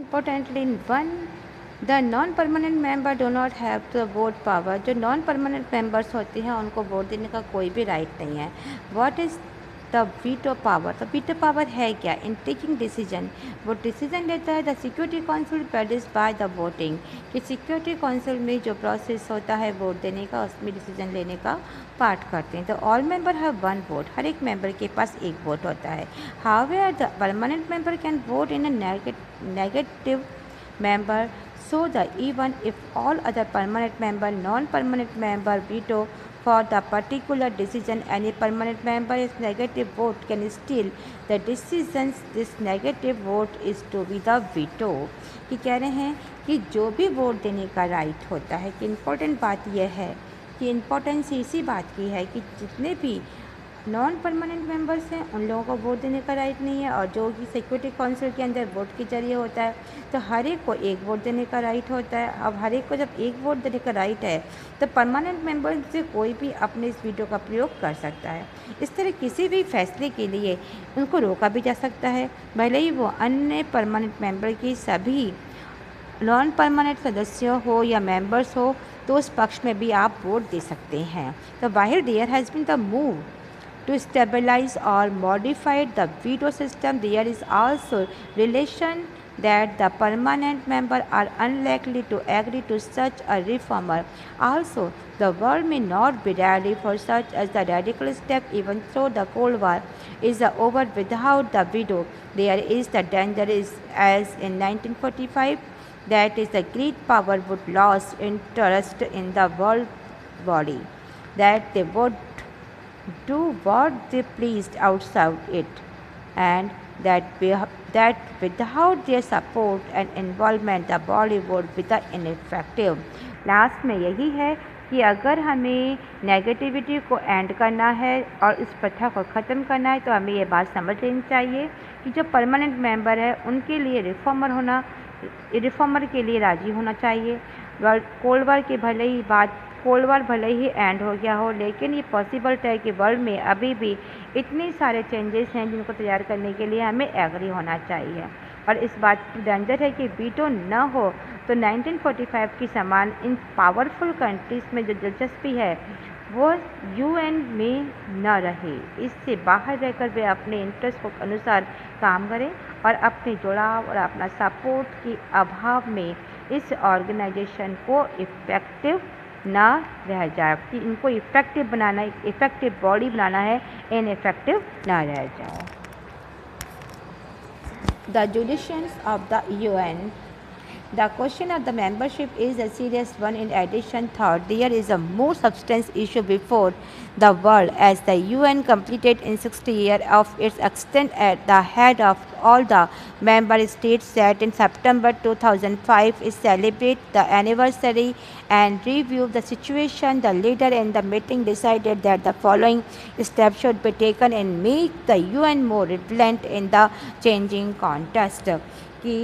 importantly, the non permanent member do not have the vote power. जो non permanent members होते हैं उनको vote देने का कोई भी राइट नहीं है। What is the veto power? तो वीटो पावर है क्या? इन टेकिंग डिसीजन, वो डिसीजन लेता है the security council produce by the voting, कि सिक्योरिटी काउंसिल में जो प्रोसेस होता है वोट देने का, उसमें डिसीजन लेने का पार्ट करते हैं। तो all member have one vote, हर एक मेंबर के पास एक वोट होता है। However the permanent member can vote in a negative member, so the even if all other permanent member, non-permanent member veto for the particular decision, any permanent member is negative vote can still the decisions, this negative vote is to be the veto। कि कह रहे हैं कि जो भी vote देने का right होता है, कि इम्पोर्टेंट बात यह है कि इम्पोर्टेंस इसी बात की है कि जितने भी नॉन परमानेंट मेंबर्स हैं उन लोगों को वोट देने का राइट नहीं है, और जो कि सिक्योरिटी काउंसिल के अंदर वोट के जरिए होता है, तो हर एक को एक वोट देने का राइट होता है। अब हर एक को जब एक वोट देने का राइट है तो परमानेंट मेंबर से कोई भी अपने इस वीटो का प्रयोग कर सकता है। इस तरह किसी भी फैसले के लिए उनको रोका भी जा सकता है, भले ही वो अन्य परमानेंट मेंबर की सभी नॉन परमानेंट सदस्य हो या मेंबर्स हो, तो उस पक्ष में भी आप वोट दे सकते हैं। तो वाहिर there has been the move to stabilize or modify the veto system, there is also relation that the permanent member are unlikely to agree to such a reformer. Also, the world may not be ready for such as the radical step, even though the Cold War is over without the veto. There is the danger is as in 1945, that is the great power would lose interest in the world body, that they would do what they pleased outside it, and that without their support and involvement the body would be the ineffective। Last में यही है कि अगर हमें negativity को and करना है और इस प्रथा को ख़त्म करना है, तो हमें ये बात समझ लेनी चाहिए कि जो परमानेंट मेंबर है उनके लिए रिफॉर्मर के लिए राज़ी होना चाहिए। कोल्ड वार के कोल्ड वार भले ही एंड हो गया हो, लेकिन ये पॉसिबल है कि वर्ल्ड में अभी भी इतने सारे चेंजेस हैं जिनको तैयार करने के लिए हमें एग्री होना चाहिए। और इस बात की डेंजर है कि वीटो न हो तो 1945 की समान इन पावरफुल कंट्रीज़ में जो दिलचस्पी है वो यूएन में न रहे। इससे बाहर रहकर वे अपने इंटरेस्ट के अनुसार काम करें और अपने जुड़ाव और अपना सपोर्ट के अभाव में इस ऑर्गेनाइजेशन को इफ़ेक्टिव ना रह जाए, कि इनको इफ़ेक्टिव बनाना, इफ़ेक्टिव बॉडी बनाना है, इनइफेक्टिव ना रह जाए। The decisions of the UN. The question of the membership is a serious one. In addition, third, there is a more substance issue before the world, as the UN completed in 60 years of its extent at the head of all the member states that in September 2005 is celebrate the anniversary and review the situation. The leader in the meeting decided that the following steps should be taken and make the UN more relevant in the changing context। कि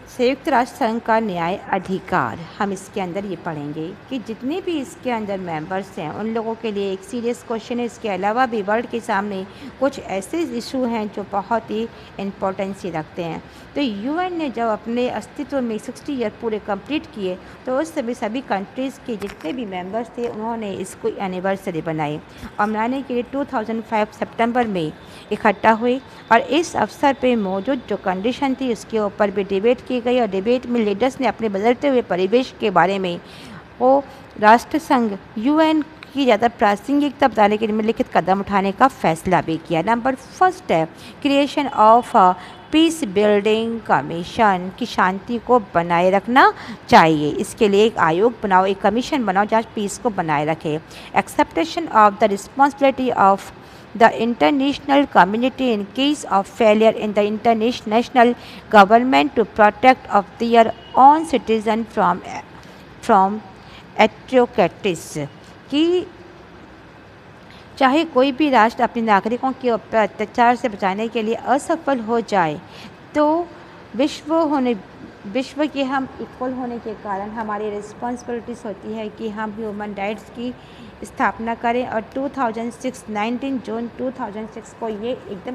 संयुक्त राष्ट्र संघ का न्याय अधिकार, हम इसके अंदर ये पढ़ेंगे कि जितने भी इसके अंदर मेंबर्स हैं उन लोगों के लिए एक सीरियस क्वेश्चन है। इसके अलावा भी वर्ल्ड के सामने कुछ ऐसे इशू हैं जो बहुत ही इम्पोर्टेंसी रखते हैं। तो यूएन ने जब अपने अस्तित्व में 60 ईयर पूरे कंप्लीट किए, तो उस समय सभी कंट्रीज़ के जितने भी मेंबर्स थे उन्होंने इसको एनिवर्सरी बनाई और मनाने के लिए 2005 सितंबर में इकट्ठा हुए। और इस अवसर पे मौजूद जो कंडीशन थी उसके ऊपर भी डिबेट की गई, और डिबेट में लीडर्स ने अपने बदलते हुए परिवेश के बारे में वो राष्ट्र संघ यूएन की ज़्यादा प्रासंगिकता बताने के निम्नलिखित कदम उठाने का फैसला भी किया। नंबर फर्स्ट है creation of peace building commission, की शांति को बनाए रखना चाहिए। इसके लिए एक आयोग बनाओ, एक कमीशन बनाओ जहाँ पीस को बनाए रखे। Acceptation of the responsibility of the international community in case of failure in the international government to protect of their own citizen from atrocities, कि चाहे कोई भी राष्ट्र अपने नागरिकों के ऊपर अत्याचार से बचाने के लिए असफल हो जाए, तो विश्व के हम इक्वल होने के कारण हमारी रिस्पॉन्सिबिलिटीज़ होती है कि हम ह्यूमन राइट्स की स्थापना करें। और 19 जून 2006 को ये एकदम